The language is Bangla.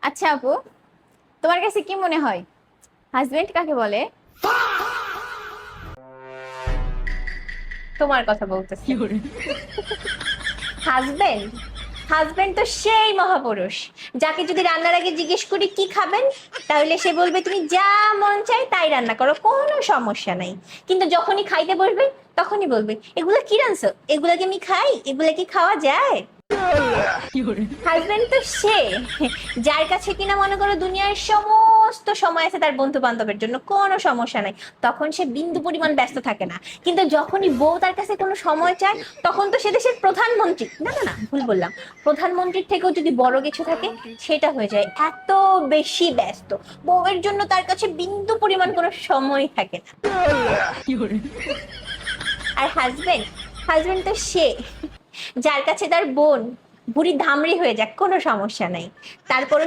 আচ্ছা আপু, তোমার কাছে কি মনে হয় হাজবেন্ড কাকে বলে? তোমার কথা বলতেছি। হাজবেন্ড হাজবেন্ড তো সেই মহাপুরুষ, যাকে যদি রান্নার আগে জিজ্ঞেস করি কি খাবেন, তাহলে সে বলবে তুমি যা মন চাই তাই রান্না করো, কোনো সমস্যা নাই। কিন্তু যখনই খাইতে বসবে তখনই বলবে এগুলা কি রান্নছো, এগুলা কি আমি খাই, এগুলা কি খাওয়া যায়? হাজবেন্ড তো সে, যার কাছে কিনা মনে করো দুনিয়ার সমস্ত সময় আছে তার বন্ধু বান্ধবের জন্য, কোনো সমস্যা নাই, তখন সে বিন্দু পরিমাণ ব্যস্ত থাকে না। কিন্তু যখনই বউ তার কাছে কোনো সময় চায়, তখন তো সে দেশের প্রধানমন্ত্রী, না না না ভুল বললাম, প্রধানমন্ত্রীর থেকেও যদি বড় কিছু থাকে, সেটা হয়ে যায় এত বেশি ব্যস্ত, বউয়ের জন্য তার কাছে বিন্দু পরিমাণ কোনো সময় থাকে না। আর হাজবেন্ড হাজবেন্ড তো সে, যার কাছে তার বোন বুড়ি ধামড়ি হয়ে যাক কোনো সমস্যা নাই, তারপরে